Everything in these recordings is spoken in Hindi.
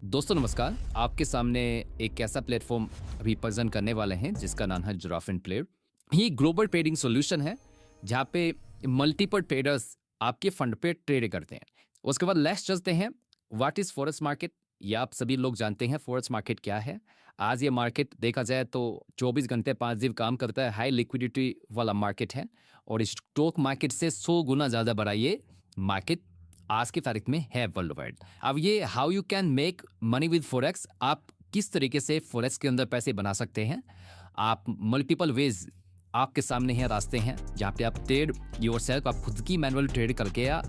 दोस्तों नमस्कार। आपके सामने एक ऐसा प्लेटफॉर्म अभी प्रेजेंट करने वाले हैं जिसका नाम है जिराफ प्लेयर। ये ग्लोबल ट्रेडिंग सॉल्यूशन है जहाँ पे मल्टीपल ट्रेडर्स आपके फंड पे ट्रेड करते हैं। उसके बाद लेट्स चलते हैं व्हाट इज फॉरेक्स मार्केट। ये आप सभी लोग जानते हैं फॉरेक्स मार्केट क्या है। आज ये मार्केट देखा जाए तो 24 घंटे 5 दिन काम करता है। हाई लिक्विडिटी वाला मार्केट है और स्टॉक मार्केट से 100 गुना ज़्यादा बड़ा ये मार्केट आज की तारीख में है वर्ल्ड वाइड। अब ये how you can make money with forex, आप किस तरीके से फॉरेक्स के अंदर पैसे बना सकते हैं। आप मल्टीपल वेज आपके सामने हैं, रास्ते हैं जहाँ पे आप ट्रेड योरसेल्फ, आप खुद की मैनुअल ट्रेड करके या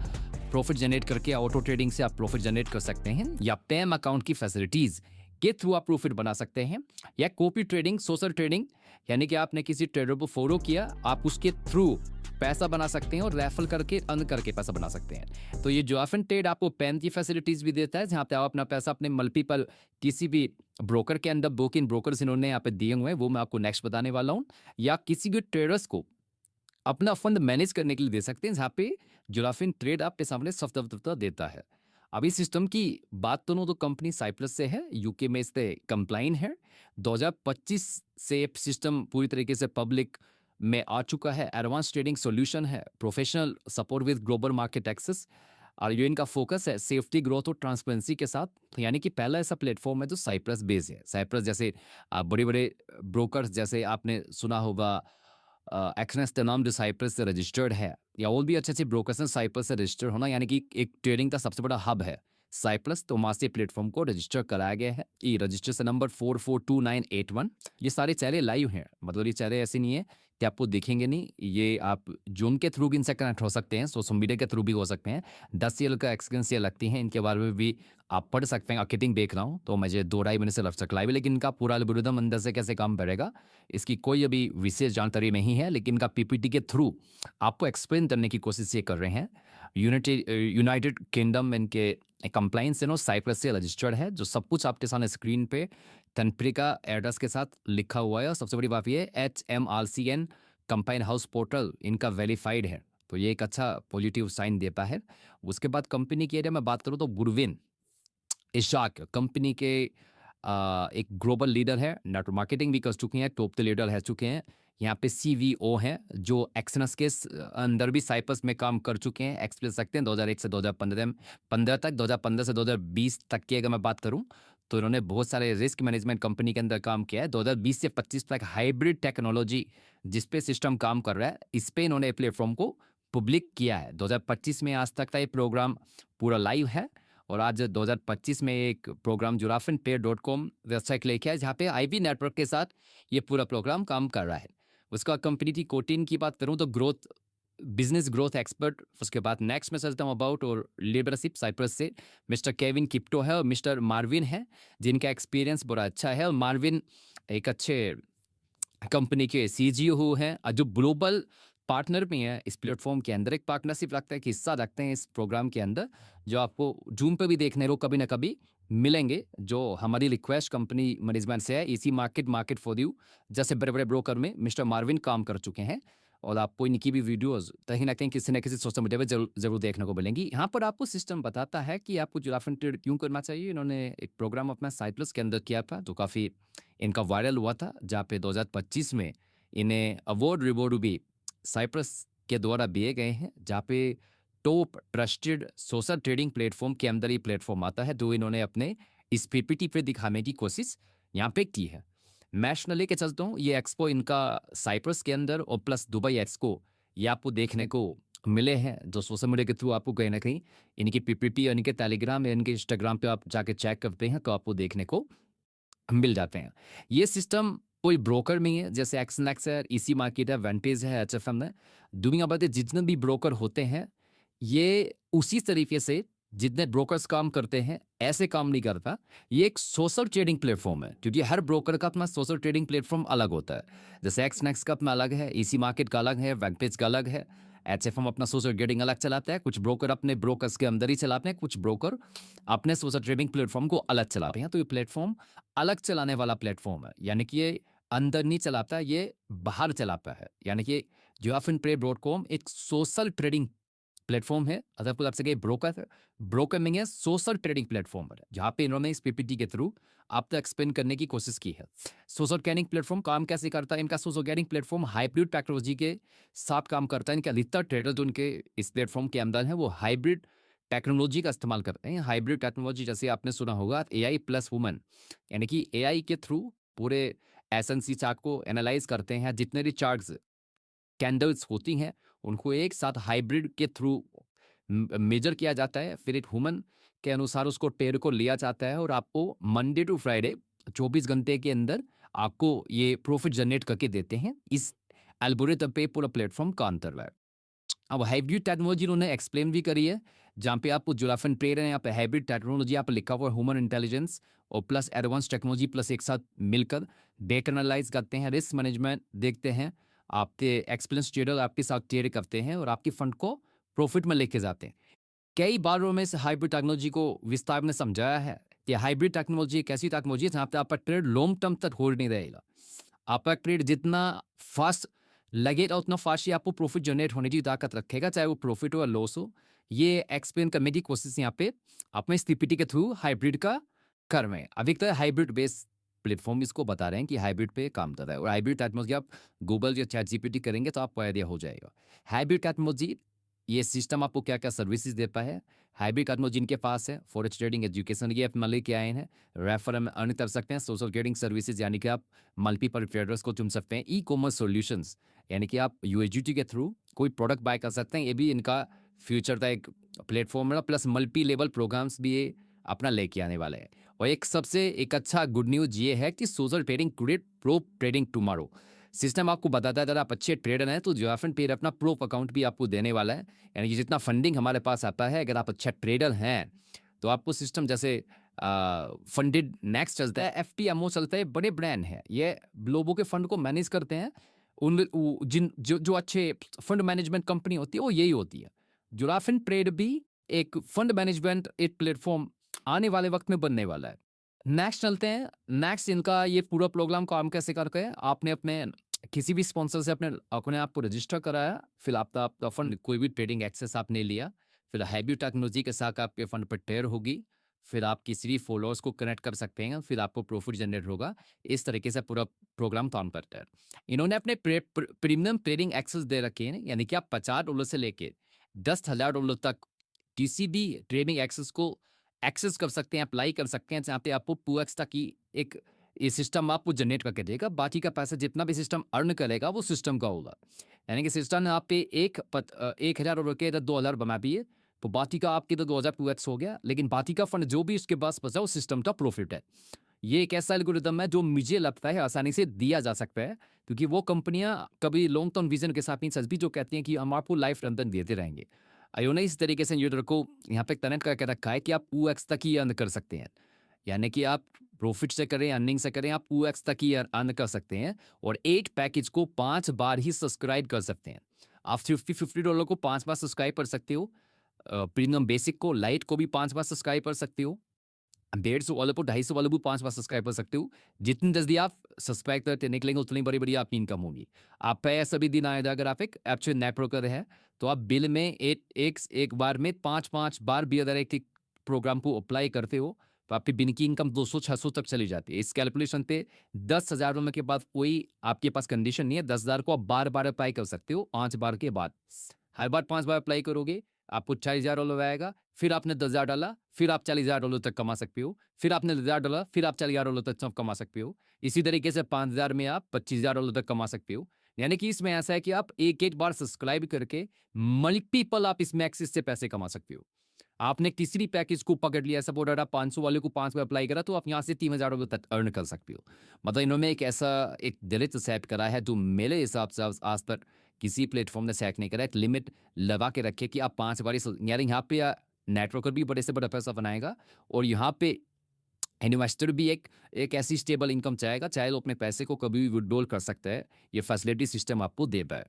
प्रॉफिट जनरेट करके ऑटो ट्रेडिंग से आप प्रॉफिट जनरेट कर सकते हैं, या पेम अकाउंट की फैसिलिटीज के थ्रू आप प्रॉफिट बना सकते हैं, या कॉपी ट्रेडिंग, सोशल ट्रेडिंग, यानी कि आपने किसी ट्रेडर को फॉलो किया, आप उसके थ्रू पैसा बना सकते हैं और रेफर करके अर्न करके पैसा बना सकते हैं। तो ये जो ऑफन ट्रेड आपको पेन की फैसिलिटीज भी देता है जहाँ पे आप अपना पैसा अपने मल्टीपल किसी भी ब्रोकर के अंदर, बुक इन ब्रोकर्स इन्होंने यहाँ पे दिए हुए हैं, वो मैं आपको नेक्स्ट बताने वाला हूँ, या किसी भी ट्रेडर्स को अपना फंड मैनेज करने के लिए दे सकते हैं जहाँ पे जुराफिन ट्रेड आपके सामने सफ्ता देता है। अब इस सिस्टम की बात तो कंपनी साइप्रस से है, यूके में इससे कंप्लाइन है। 2025 से सिस्टम पूरी तरीके से पब्लिक में आ चुका है। एडवांस ट्रेडिंग सॉल्यूशन है, professional support with global market access, और ये इनका फोकस है सेफ्टी, ग्रोथ और ट्रांसपेरेंसी के साथ। तो यानी कि पहला ऐसा प्लेटफॉर्म है जो साइप्रस बेस्ड है। साइप्रस जैसे बड़े बड़े ब्रोकर्स, जैसे आपने सुना होगा एक्सनेस का नाम जो साइप्रस से रजिस्टर्ड है, या और भी अच्छे अच्छे ब्रोकर्स हैं साइप्रस से रजिस्टर्ड होना, यानी कि एक ट्रेडिंग का सबसे बड़ा हब है साइप्रस। तो वहाँ से प्लेटफॉर्म को रजिस्टर कराया गया है। ये रजिस्ट्रेशन नंबर 442981। ये सारे चेहरे लाइव हैं, मतलब ये चेहरे ऐसे नहीं है कि आपको दिखेंगे नहीं। ये आप जूम के थ्रू भी इनसे कनेक्ट हो सकते हैं, सोशल मीडिया के थ्रू भी हो सकते हैं। 10 साल का एक्सपीरियंस ये लगती हैं, इनके बारे में भी आप पढ़ सकते हैं। मार्केटिंग देख रहा हूँ तो मुझे 2-2.5 महीने से लग सकता है, लेकिन इनका पूरा एल्गोरिदम अंदर से कैसे काम करेगा इसकी कोई अभी विशेष जानकारी नहीं है, लेकिन इनका पीपीटी के थ्रू आपको एक्सप्लेन करने की कोशिश ये कर रहे हैं। यूनाइटेड किंगडम इनके कंप्लाइंस साइप्रस से रजिस्टर्ड है, जो सब कुछ आपके सामने स्क्रीन पे तंत्रिका एड्रेस के साथ लिखा हुआ है। और सबसे बड़ी बात ये HMRCN कंपाइन हाउस पोर्टल इनका वेरीफाइड है, तो ये एक अच्छा पॉजिटिव साइन देता है। उसके बाद कंपनी की एरिया में बात करूँ तो गुरविन इशाक कंपनी के एक ग्लोबल लीडर है, नेटवर्क मार्केटिंग भी कर चुके हैं, टॉप द लीडर रह चुके हैं। यहाँ पे CVO हैं जो एक्सनस के अंदर भी साइप्रस में काम कर चुके हैं। एक्सप्लेन सकते हैं 2001 से 2015 तक, 2015 से 2020 तक की अगर मैं बात करूँ तो इन्होंने बहुत सारे रिस्क मैनेजमेंट कंपनी के अंदर काम किया है। 2020 से 25 तक हाइब्रिड टेक्नोलॉजी जिस पे सिस्टम काम कर रहा है, इस पे इन्होंने प्लेटफॉर्म को पब्लिक किया है। 2025 में आज तक का ये प्रोग्राम पूरा लाइव है, और आज 2025 में एक प्रोग्राम jurafinpair.com वेबसाइट लेके है जहाँ पे IV नेटवर्क के साथ ये पूरा प्रोग्राम काम कर रहा है। उसका कंपनी की कोटिन की बात करूँ तो ग्रोथ, बिजनेस ग्रोथ एक्सपर्ट। उसके बाद नेक्स्ट में चलता हूँ अबाउट और लीडरशिप। साइप्रस से मिस्टर केविन किप्टो है और मिस्टर मार्विन है, जिनका एक्सपीरियंस बड़ा अच्छा है। और मार्विन एक अच्छे कंपनी के CGO हैं, जो ग्लोबल पार्टनर भी हैं इस प्लेटफॉर्म के अंदर। एक पार्टनरशिप रखता है कि हिस्सा रखते हैं इस प्रोग्राम के अंदर, जो आपको जूम पे भी देखने को कभी ना कभी मिलेंगे, जो हमारी रिक्वेस्ट कंपनी मैनेजमेंट से है। इसी मार्केट फॉर यू जैसे बड़े बड़े ब्रोकर में मिस्टर मार्विन काम कर चुके हैं, और आपको इनकी भी वीडियोस कहीं ना कहीं किसी न किसी सोशल मीडिया पर जरूर देखने को मिलेंगी। यहाँ पर आपको सिस्टम बताता है कि आपको जुराफिन ट्रेड क्यों करना चाहिए। इन्होंने एक प्रोग्राम अपना साइप्रस के अंदर किया था जो काफ़ी इनका वायरल हुआ था, जहाँ पे 2025 में इन्हें अवार्ड रिवॉर्ड भी साइप्रस के द्वारा दिए गए हैं, जहाँ पे top trusted social trading platform के अंदर ही प्लेटफॉर्म आता है, जो इन्होंने अपने इस PPT पे दिखाने की कोशिश यहाँ पे की है। मैं लेके चलता हूँ ये एक्सपो इनका साइप्रस के अंदर, और प्लस दुबई एक्सपो ये आपको देखने को मिले हैं, जो सोशल मीडिया के थ्रू आपको कहीं ना कहीं इनकी PPT और इनके टेलीग्राम या इनके इंस्टाग्राम पे आप जाके चेक करते हैं तो आपको देखने को मिल जाते हैं। ये सिस्टम कोई ब्रोकर नहीं है, जैसे एक्सनेक्स है, इसी मार्केट है, वेंटेज है, HFM है। दुनिया भर के जितने भी ब्रोकर होते हैं ये उसी तरीके से जितने ब्रोकर्स काम करते हैं ऐसे काम नहीं करता। ये एक सोशल ट्रेडिंग प्लेटफॉर्म है, क्योंकि हर ब्रोकर का अपना सोशल ट्रेडिंग प्लेटफॉर्म अलग होता है। जैसे एक्सनेक्स का अपना अलग है, इसी मार्केट का अलग है, वेंटेज का अलग है, HFM अपना सोशल ट्रेडिंग अलग चलाता है। कुछ ब्रोकर अपने ब्रोकर्स के अंदर ही चलाते हैं, कुछ ब्रोकर अपने सोशल ट्रेडिंग प्लेटफॉर्म को अलग चलाते हैं। तो ये प्लेटफॉर्म अलग चलाने वाला प्लेटफॉर्म है, यानी कि ये अंदर नहीं चलाता, ये बाहर चलाता है। यानी कि JoafinPray.com एक सोशल ट्रेडिंग प्लेटफॉर्म है, अदर आप सके ब्रोकर है। ब्रोकर में है सोशल ट्रेडिंग प्लेटफॉर्म है, जहाँ पे इन्होंने इस पीपीटी के थ्रू आप तक एक्सप्लेन करने की कोशिश की है। सोशल ट्रेडिंग प्लेटफॉर्म काम कैसे करता है? इनका social trading platform hybrid technology के साथ काम करता है। इनके अधिकतर ट्रेडर जो उनके इस प्लेटफॉर्म के अंदर है वो हाइब्रिड टेक्नोलॉजी का इस्तेमाल करते हैं। हाइब्रिड टेक्नोलॉजी जैसे आपने सुना होगा एआई प्लस वुमन, यानी कि एआई के थ्रू पूरे एसएनसी चार्ट को एनालाइज करते हैं। जितने भी चार्ट्स कैंडल्स होती हैं उनको एक साथ हाइब्रिड के थ्रू मेजर किया जाता है, फिर एक ह्यूमन के अनुसार उसको टेर को लिया जाता है और आपको मंडे टू फ्राइडे 24 घंटे के अंदर आपको ये प्रॉफिट जनरेट करके देते हैं। इस एल्गोरिथम पे पूरा प्लेटफॉर्म काम कर रहा है। अब हाइब्रिड टेक्नोलॉजी उन्होंने एक्सप्लेन भी करी है, जहाँ पे आपको जोराफन ट्रेड है, यहाँ पे हाइब्रिड टेक्नोलॉजी यहाँ पे लिखा हुआ है ह्यूमन इंटेलिजेंस और प्लस एडवांस टेक्नोलॉजी प्लस एक साथ मिलकर डेटा एनालाइज करते हैं, रिस्क मैनेजमेंट देखते हैं, आपके एक्सपीरियंस ट्रेडर आपके साथ ट्रेड करते हैं और आपके फंड को प्रॉफिट में लेके जाते हैं। कई बारों में इस हाइब्रिड टेक्नोलॉजी को विस्तार में समझाया है कि हाइब्रिड टेक्नोलॉजी एक ऐसी टेक्नोलॉजी है जहाँ पे आपका ट्रेड लॉन्ग टर्म तक होल्ड नहीं रहेगा। आपका ट्रेड जितना फास्ट लगेगा उतना फास्ट ही आपको प्रॉफिट जनरेट होने की ताकत रखेगा, चाहे वो प्रॉफिट हो या लॉस हो। ये एक्सप्लेन करने की कोशिश यहाँ पे अपने इस पीपीटी के थ्रू हाइब्रिड का कर रहे हैं। अधिकतर हाइब्रिड बेस्ड प्लेटफॉर्म इसको बता रहे हैं कि हाइब्रिड पे काम कर रहा है। और हाइब्रिड टेक्नोलॉजी आप गूगल या चैट जीपीटी करेंगे तो आपको आइडिया हो जाएगा। हाइब्रिड टेक्नोलॉजी ये सिस्टम आपको क्या क्या सर्विसेज देता है। हाइब्रिड टेक्नोलॉजी इनके पास है फॉरेक्स ट्रेडिंग एजुकेशन ये आप लेके आए हैं, रेफर में अर्न कर सकते हैं। सोशल ट्रेडिंग सर्विसेज यानी कि आप मल्टीपल ट्रेडर्स को चुन सकते हैं। ई कॉमर्स सोल्यूशंस यानी कि आप यूएसडीटी के थ्रू कोई प्रोडक्ट बाय कर सकते हैं, ये भी इनका फ्यूचर का एक प्लेटफॉर्म है। प्लस मल्टी लेवल प्रोग्राम्स भी ये अपना लेके आने वाले हैं। और एक अच्छा गुड न्यूज ये है कि social trading create pro trading tomorrow system आपको बताता है अगर आप अच्छे ट्रेडर हैं तो जोराफन पेड अपना प्रो अकाउंट भी आपको देने वाला है। यानी कि जितना फंडिंग हमारे पास आता है, अगर आप अच्छा ट्रेडर हैं तो आपको सिस्टम जैसे फंडेड नेक्स्ट चलता है, एफपीएमओ चलता है, बड़े ब्रांड हैं ये लोगों के फंड को मैनेज करते हैं। जिन जो अच्छे फंड मैनेजमेंट कंपनी होती है वो यही होती है। जोराफिन ट्रेड भी एक फंड मैनेजमेंट एक प्लेटफॉर्म आने वाले वक्त में बनने वाला है। नेक्स्ट चलते हैं। नेक्स्ट इनका ये पूरा प्रोग्राम काम कैसे करके है, आपने अपने किसी भी स्पॉन्सर से अपने आप को रजिस्टर कराया, फिर आपका फंड कोई भी ट्रेडिंग एक्सेस आपने लिया, फिर हाइब्रिड टेक्नोलॉजी के साथ आपके फंड पर ट्रेड होगी, फिर आप किसी भी फॉलोअर्स को कनेक्ट कर सकते हैं, फिर आपको प्रॉफिट जनरेट होगा। इस तरीके से पूरा प्रोग्राम काम करता है। इन्होंने अपने प्रीमियम ट्रेडिंग एक्सेस दे रखे हैं, यानी कि आप $50 से लेके $10,000 तक किसी भी ट्रेडिंग एक्सेस को एक्सेस कर सकते हैं, अप्लाई कर सकते हैं, जहाँ पे आपको 2x तक की एक ये सिस्टम आपको जनरेट करके देगा। बाकी का पैसा जितना भी सिस्टम अर्न करेगा वो सिस्टम का होगा। यानी कि सिस्टम ने आप पे $1,000 के 2,000 बना दिए तो बाकी का आपके तो 2,000 2x हो गया, लेकिन बाकी का फंड जो भी उसके पास बचा वो सिस्टम का प्रॉफिट है। ये एक ऐसा एल्गोरिथम है जो मुझे लगता है आसानी से दिया जा सकता है, क्योंकि वो कंपनियां कभी लॉन्ग टर्म विजन के साथ नहीं सच भी जो कहती हैं कि हम आपको लाइफ रंधन देते रहेंगे। आयोने इस तरीके से यूजर को यहाँ पे कनेक्ट करके रखा है कि आप 2x तक ही अर्न कर सकते हैं। यानी कि आप प्रॉफिट से करें, अर्निंग से करें, आप 2x तक ही अर्न कर सकते हैं और 8 पैकेज को 5 बार ही सब्सक्राइब कर सकते हैं। आप $50 को 5 बार सब्सक्राइब कर सकते हो, प्रीमियम बेसिक को लाइट को भी 5 बार सब्सक्राइब कर सकते हो, 150 वाले को 250 वाले को 5 बार सब्सक्राइब कर सकते हो। जितनी जल्दी आप सब्सक्राइब करते निकलेंगे उतनी बड़ी बड़ी आपकी इनकम होगी। आप पे ऐसा भी दिन आएगा अगर आप एक एक्चुअल नेटवर्कर है तो आप बिल में एक बार में 5 बार भी अगर एक प्रोग्राम को अप्लाई करते हो तो आपकी बिन की इनकम 200-600 तक चली जाती है। इस कैलकुलेशन पे 10,000 के बाद कोई आपके पास कंडीशन नहीं है। 10,000 को आप बार बार अप्लाई कर सकते हो 5 बार के बाद। हर बार 5 बार अप्लाई करोगे आपको $40,000 आएगा, फिर आपने 10,000 डाला, फिर आप $40,000 तक कमा सकते हो, फिर आपने 10,000 डाला, फिर आप $40,000 तक कमा सकते हो। इसी तरीके से 5,000 में आप $25,000 तक कमा सकते हो। यानी कि इसमें ऐसा है कि आप एक बार सब्सक्राइब करके मल्टीपल आप इसमें एक्सेस से पैसे कमा सकते हो। आपने किसी भी पैकेज को पकड़ लिया, सपोज अगर आप 500 वाले को 5 बार अप्लाई करा तो आप यहाँ से $3,000 तक अर्न कर सकते हो। मतलब इन्होंने एक ऐसा एक डायरेक्ट सेट करा है जो मेरे हिसाब से आज तक किसी प्लेटफॉर्म ने सेट नहीं करा। एक लिमिट लगा के रखे कि आप 5 बार, यानी यहाँ पे नेटवर्कर भी बड़े से बड़ा पैसा बनाएगा और यहाँ पे इन्वेस्टर भी एक ऐसी स्टेबल इनकम चाहेगा, चाहे वो अपने पैसे को कभी भी विड्रॉल कर सकता है। ये फैसिलिटी सिस्टम आपको दे पाए।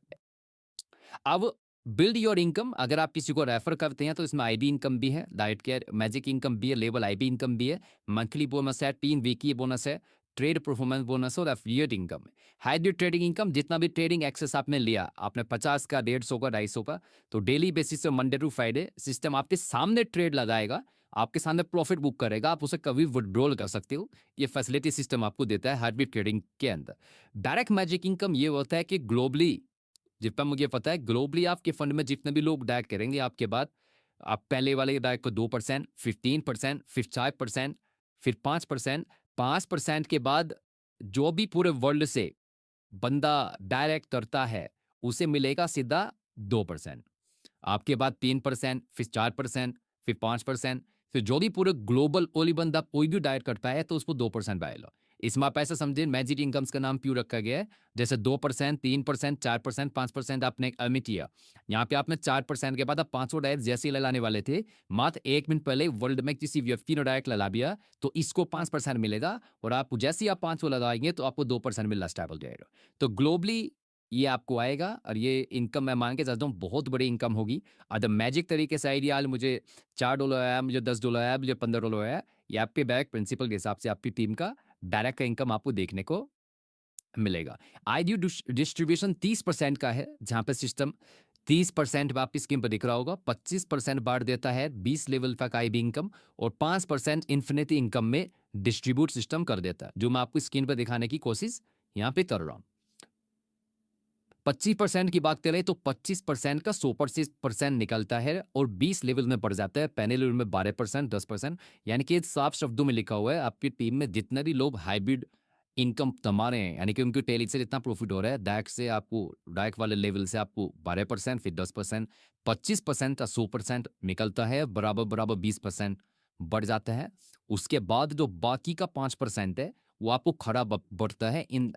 अब बिल्ड योर इनकम, अगर आप किसी को रेफर करते हैं तो इसमें आईबी इनकम भी है, डाइट केयर मैजिक इनकम भी है, लेवल आईबी इनकम भी है, मंथली बोनस है, 3 वीकली बोनस है, ट्रेड परफॉर्मेंस बोनस और एफिलिएट इनकम है। हाइब्रिड ट्रेडिंग इनकम, जितना भी ट्रेडिंग एक्सेस आपने लिया, आपने 50 का, 150 का, 250 का, तो डेली बेसिस से मंडे टू फ्राइडे सिस्टम आपके सामने ट्रेड लगाएगा, आपके सामने प्रॉफिट बुक करेगा, आप उसे कभी विड्रॉल कर सकते हो। ये फैसिलिटी सिस्टम आपको देता है हाइब्रिड ट्रेडिंग के अंदर। डायरेक्ट मैजिक इनकम ये होता है कि ग्लोबली, जितना मुझे पता है, ग्लोबली आपके फंड में जितने भी लोग डायरेक्ट करेंगे आपके बाद, आप पहले वाले डायरेक्ट को 2%, 15%, फिर 4%, फिर 5%, 5% के बाद जो भी पूरे वर्ल्ड से बंदा डायरेक्ट करता है उसे मिलेगा सीधा 2%। आपके बाद 3%, फिर 4%, फिर 5%, फिर जो भी पूरे ग्लोबल कोई बंदा कोई भी डायरेक्ट करता है तो उसको 2% आएगा। इसमें आप ऐसा समझिए, मैजिक इनकम्स का नाम क्यों रखा गया है। जैसे 2%, 3%, 4%, 5% आपने अमिट किया, यहाँ पे आपने 4% के बाद आप 500 डायरेक्ट जैसे ही लगाने वाले थे, मात्र 1 मिनट पहले वर्ल्ड में किसी व्यक्ति ने डायरेक्ट लगा दिया तो इसको 5% मिलेगा, और आप जैसे ही आप 500 लगाएंगे तो आपको 2% मिलना स्टार्ट हो जाएगा। तो ग्लोबली ये आपको आएगा, और ये इनकम मैं मान के चलता हूँ बहुत बड़ी इनकम होगी। अगर मैजिक तरीके से आइडिया मुझे $4 आया, मुझे $10 आया, मुझे $15 आया, ये आपके बैक प्रिंसिपल के हिसाब से आपकी टीम का डायरेक्ट का इनकम आपको देखने को मिलेगा। आईडी डिस्ट्रीब्यूशन 30% का है, जहां पे सिस्टम 30% आपकी स्कीम पर दिख रहा होगा, 25% बांट देता है 20 लेवल तक आईबी इनकम, और 5% इन्फिनिटी इनकम में डिस्ट्रीब्यूट सिस्टम कर देता है, जो मैं आपको स्क्रीन पर दिखाने की कोशिश यहाँ पे कर रहा हूँ। 25% की बात करें तो 25% का 100% निकलता है और 20 लेवल में बढ़ जाता है, पहले लेवल में 12%, 10%। यानी कि साफ शब्दों में लिखा हुआ है, आपकी टीम में जितने भी लोग हाइब्रिड इनकम कमा रहे हैं, यानी कि उनकी टेली से जितना प्रॉफिट हो रहा है, डायरेक्ट से आपको, डायरेक्ट वाले लेवल से आपको 12%, फिर 10%, 25% का 100% निकलता है, बराबर बराबर 20% बढ़ जाता है। उसके बाद जो बाकी का 5% है वो आपको खड़ा बढ़ता है इन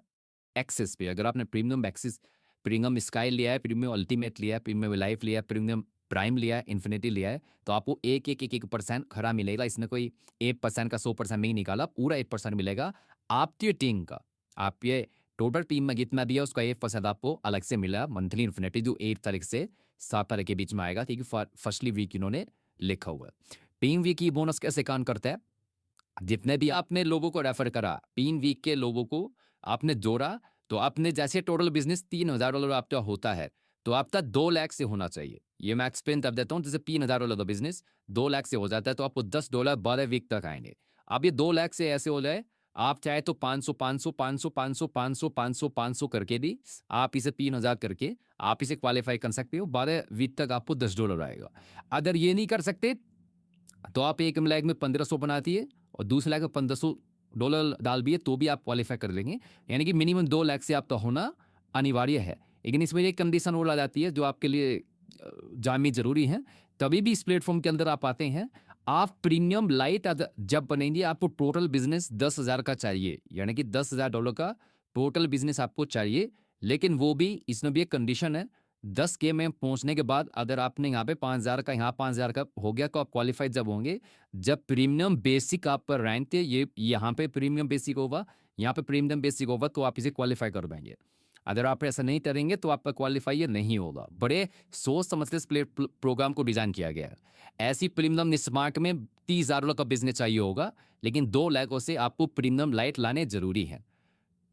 एक्सेस पे। अगर आपने प्रीमियम एक्सेस, प्रीमियम स्काई लिया है, प्रीमियम अल्टीमेट लिया है, प्रीमियम लाइफ लिया है, प्रीमियम प्राइम लिया है, इन्फिनिटी लिया है, तो आपको 1% खरा मिलेगा। इसने कोई 1% का 100% नहीं निकाला, पूरा 1% मिलेगा आपकी टीम का। आप ये टोटल टीम में जितना भी है उसका 1% आपको अलग से मिला मंथली इन्फिनिटी, जो 8 तारीख से 7 तारीख के बीच में आएगा, ठीक है। फर्स्टली वीक इन्होंने लिखा हुआ है। टीम वीक की बोनस कैसे काम करता है, जितने भी आपने लोगों को रेफर करा, 3 वीक के लोगों को आपने जोड़ा, तो आपने जैसे टोटल बिजनेस $3,000 आपका होता है, तो आपका 2 लाख से होना चाहिए। ये मैं एक्सप्लेन तब देता हूँ, जैसे $3,000 का बिजनेस 2 लाख से हो जाता है तो आपको $10 12 वीक तक आएंगे। अब ये 2 लाख से ऐसे हो जाए, आप चाहे तो 500 500 500 500 500 500 500 करके भी आप इसे 3,000 करके आप इसे क्वालिफाई कर सकते हो। 12 वीक तक आपको $10 आएगा। अगर ये नहीं कर सकते तो आप एक लाख में 1,500 बनाती है और दूसरे लाख में $1,500 डाल भी है तो भी आप क्वालिफाई कर लेंगे। यानी कि मिनिमम 2 लाख से आपका होना अनिवार्य है। लेकिन इसमें एक कंडीशन और आ जाती है जो आपके लिए जाननी जरूरी है, तभी भी इस प्लेटफॉर्म के अंदर आप आते हैं। आप प्रीमियम लाइट जब बनेंगे, आपको टोटल बिजनेस 10,000 का चाहिए, यानी कि $10,000 का टोटल बिजनेस आपको चाहिए। लेकिन वो भी, इसमें भी एक कंडीशन है, 10K में पहुंचने के बाद अगर आपने यहाँ पे 5,000 का, यहाँ 5,000 का हो गया, तो आप क्वालिफाइड जब होंगे, जब प्रीमियम बेसिक आप पर रैंक थे, ये यहाँ पे प्रीमियम बेसिक होगा, यहाँ पे प्रीमियम बेसिक होगा, तो आप इसे क्वालिफाई कर पाएंगे। अगर आप ऐसा नहीं करेंगे तो आपका क्वालिफाई नहीं होगा। बड़े सोच समझ के प्रोग्राम को डिजाइन किया गया है। ऐसी प्रीमियम निस्मार्क में $30,000 का बिजनेस चाहिए होगा, लेकिन 2 लाखों से आपको प्रीमियम लाइट लाने जरूरी है।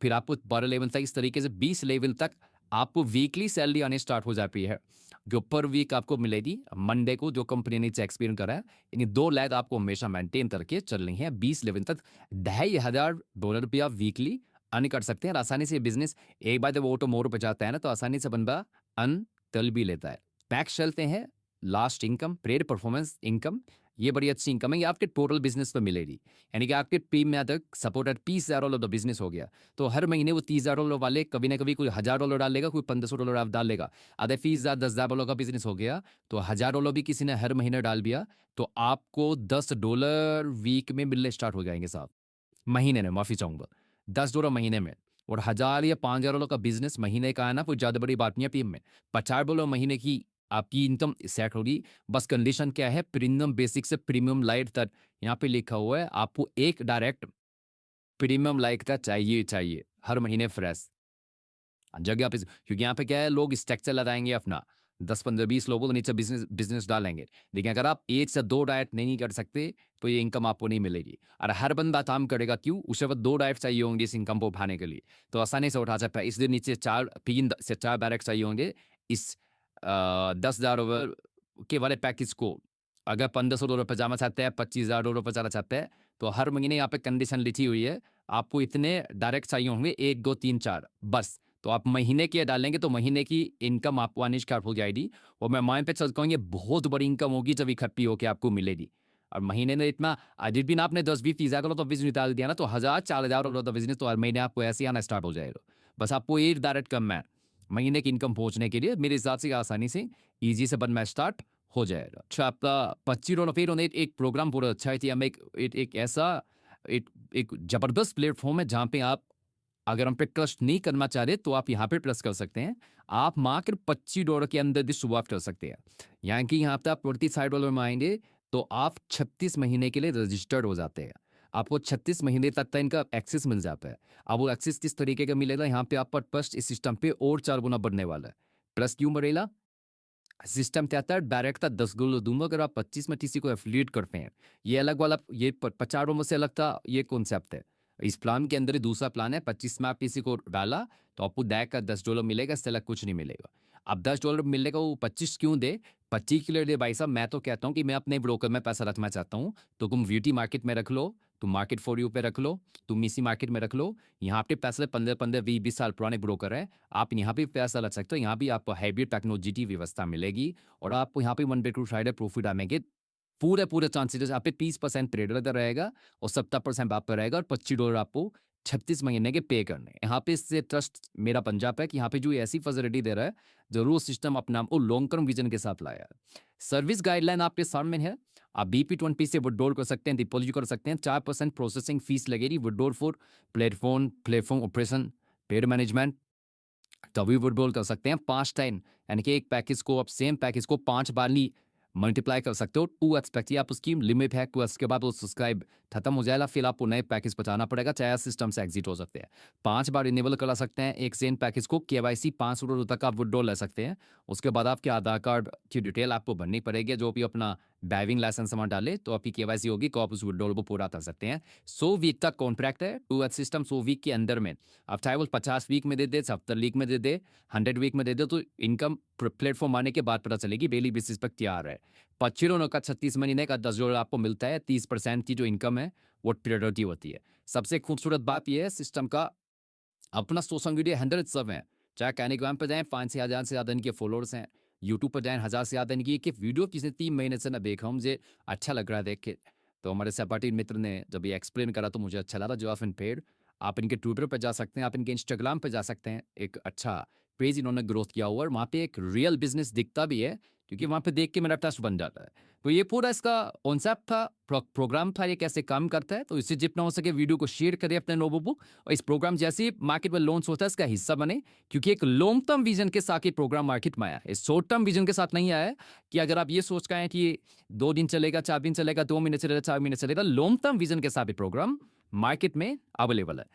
फिर आपको 12 लेवल तक, इस तरीके से 20 लेवल तक आपको वीकली सैलरी आने स्टार्ट हो जाती है, जो पर वीक आपको मिलेगी मंडे को, जो कंपनी ने एक्सपीरियंस करा है। यानी 2 लाख आपको हमेशा मेंटेन करके चलनी है। 20 लेवल तक $2,500 वीकली अर्न कर सकते हैं। और आसानी से बिजनेस, एक बार जब ऑटो मोड़ पे जाता है ना, तो आसानी से बंदा अर्न कर भी लेता है। पैक्स चलते हैं, लास्ट इनकम, प्रेड परफॉर्मेंस इनकम, ये बड़ी अच्छी इनकम है, ये आपके टोटल बिजनेस पर मिलेगी। यानी कि आपके टीम में अगर सपोर्टेड $30,000 बिजनेस हो गया, तो हर महीने वो $30,000 वाले कभी ना कभी कोई $1,000 डालेगा, कोई $1,500 डालेगा। अगर $10,000 का बिजनेस हो गया तो $1,000 भी किसी ने हर महीने डाल दिया, तो आपको $10 वीक में मिलने स्टार्ट हो जाएंगे साहब, महीने में, माफी चाहूंगा, $10 महीने में। और 1,000 या $5,000 का बिजनेस महीने का आना कोई ज्यादा बड़ी बात नहीं है। टीम में $50 महीने की आपकी इनकम सेट होगी। बस कंडीशन क्या है, प्रीमियम बेसिक से प्रीमियम लाइट तक यहाँ पे लिखा हुआ है, आपको एक डायरेक्ट प्रीमियम लाइट का चाहिए हर महीने फ्रेश जगह पे, क्योंकि यहाँ पे क्या है, लोग स्ट्रक्चर लगाएंगे अपना, 10 15 20 लोगों को नीचे बिजनेस बिजनेस डालेंगे। लेकिन अगर आप 1 से 2 डाइट नहीं कर सकते तो ये इनकम आपको नहीं मिलेगी। और हर बंदा काम करेगा क्यों? उसे वो 2 डाइट चाहिए होंगे इस इनकम को उठाने के लिए, तो आसानी से उठा सकता है। इसलिए नीचे 3 से 4 डायरेक्ट चाहिए होंगे इस 10,000 ओवर के वाले पैकेज को। अगर $1,500 पे जाना चाहते हैं, $25,000 पे जाना चाहते हैं, तो हर महीने यहाँ पे कंडीशन लिखी हुई है, आपको इतने डायरेक्ट चाहिए होंगे 1 2 3 4 बस। तो आप महीने के डालेंगे तो महीने की इनकम आपको आनी स्टार्ट हो जाएगी। और मैं माइंड पे चल कहूँगी बहुत बड़ी इनकम होगी जब इकट्ठी होकर आपको मिलेगी। और महीने में इतना जिस दिन आपने 10-20 हज़ार तो बिजनेस डाल दिया ना, तो 1,000 4,000 तो बिजनेस तो हर महीने आपको ऐसे आना स्टार्ट हो जाएगा। बस आपको एक डायरेक्ट कम है महीने की इनकम पहुंचने के लिए मेरे हिसाब से आसानी से ईजी से बनना स्टार्ट हो जाएगा। अच्छा, आपका 25 फिर उन्हें एक प्रोग्राम पूरा अच्छा है। हम एक ऐसा एक जबरदस्त प्लेटफॉर्म है जहाँ पे आप अगर हम पे ट्रस्ट नहीं करना चाह रहे तो आप यहाँ पे प्लस कर सकते हैं। आप मात्र $25 के अंदर भी शुरुआत कर सकते हैं। यानी कि यहाँ पे आप $25 में आएंगे तो आप 36 महीने के लिए रजिस्टर्ड हो जाते हैं। आपको 36 महीने तक का इनका एक्सेस मिल जाता है। अब वो एक्सेस किस तरीके का मिलेगा? यहाँ पे आपका ट्रस्ट इस सिस्टम पे और 4 गुना बढ़ने वाला है। ट्रस्ट क्यों बढ़ेगा? सिस्टम क्या आता है, डायरेक्ट था 10 गुना दूंगा अगर आप 25 में किसी को एफिलिएट करते हैं। ये अलग वाला, ये 50 से अलग था ये कॉन्सेप्ट है। इस प्लान के अंदर ही दूसरा प्लान है, 25 में आप किसी को डाला तो आपको डायरेक्ट का $10 मिलेगा, इससे अलग कुछ नहीं मिलेगा। अब $10 मिलेगा, वो 25 क्यों दे? 25 के लिए दे भाई साहब। मैं तो कहता हूँ कि मैं अपने ब्रोकर में पैसा रखना चाहता हूँ, तो तुम ब्यूटी मार्केट में रख लो, तुम मार्केट फॉर यू पे रख लो, तुम इसी मार्केट में रख लो। यहाँ पे पैसे 15-15 20-20 साल पुराने ब्रोकर है, आप यहाँ पे पैसा रख सकते हो। यहाँ भी आपको हाइब्रिड टेक्नोलॉजी की व्यवस्था मिलेगी और आपको यहाँ पे 1/2 साइड प्रॉफिट आएंगे। पूरे पूरे चांसेस आप पे 30% ट्रेडर का रहेगा और 70% आप पे रहेगा और $25 आपको 36 महीने के पे करने। यहाँ पे इससे ट्रस्ट मेरा पंजाब है कि यहाँ पे जो ऐसी फैसिलिटी दे रहा है, जरूर सिस्टम अपना वो लॉन्ग टर्म विजन के साथ लाया है। सर्विस गाइडलाइन आपके सामने है। आप BP20 से विड्रॉल कर सकते हैं, डिपॉजिट कर सकते हैं। 4% प्रोसेसिंग फीस लगेगी। Withdrawal for platform operation, paid management तभी विड्रॉल कर सकते हैं 5 टाइम। यानी कि एक पैकेज को आप सेम पैकेज को 5 बार नहीं मल्टीप्लाई कर सकते हो। 2x तक की आप उसकी लिमिट है। 2x के बाद वो सब्सक्राइब खत्म हो जाएगा, फिर आपको नए पैकेज पहुंचाना पड़ेगा, चाहे सिस्टम से एग्जिट हो सकते हैं। 5 बार इनेबल करा सकते हैं एक सेम पैकेज को। KYC $500 तक आप विड्रॉल ले सकते हैं। उसके बाद आपके आधार कार्ड की डिटेल आपको भरनी पड़ेगी। जो भी अपना ड्राइविंग लाइसेंस वहाँ डाले तो आपकी KYC होगी, तो आप उस विड्रॉल को पूरा कर सकते हैं। 100 वीक का कॉन्ट्रैक्ट है। 2x सिस्टम 100 वीक के अंदर में आप चाहे वो 50 वीक में दे दे, 70 वीक में दे दे, 100 वीक में दे दे, तो इनकम प्लेटफॉर्म आने के बाद पता चलेगी। डेली बेसिस पर तैयार है। 25 का 36 महीने का $10 आपको मिलता है। 30% की जो इनकम है वो प्रायोरिटी होती है। सबसे खूबसूरत बात यह है सिस्टम का अपना सोशल मीडिया 100 सब है। चाहे कैनिग्राम पर जाएं, 5 से 1000 से ज़्यादा इनके फॉलोअर्स हैं। यूट्यूब पर जाएं, 1000 से ज़्यादा इनकी कि वीडियो पिछले 3 महीने से ना देख रहा हूँ, मुझे अच्छा लग रहा है देख के। तो हमारे सहपाठी मित्र ने जब ये एक्सप्लेन करा तो मुझे अच्छा लगा। जो ऑफ इन पेड आप इनके ट्विटर पर जा सकते हैं, आप इनके इंस्टाग्राम पर जा सकते हैं। एक अच्छा पेज इन्होंने ग्रोथ किया हुआ है, वहाँ पे एक रियल बिजनेस दिखता भी है, क्योंकि वहाँ पे देख के मेरा ट्रस्ट बन जाता है। तो ये पूरा इसका कॉन्सेप्ट था, प्रोग्राम था, ये कैसे काम करता है। तो इससे जितना हो सके वीडियो को शेयर करें अपने लोगों को, और इस प्रोग्राम जैसे ही मार्केट में लॉन्च होता है इसका हिस्सा बने, क्योंकि एक लॉन्ग टर्म विजन के साथ ये प्रोग्राम मार्केट में आया है। शॉर्ट टर्म विजन के साथ नहीं आया है कि अगर आप ये सोच के आए कि 2 दिन चलेगा, 4 दिन चलेगा, 2 महीने चलेगा, 4 महीने चलेगा। लॉन्ग टर्म विजन के साथ ये प्रोग्राम मार्केट में अवेलेबल है।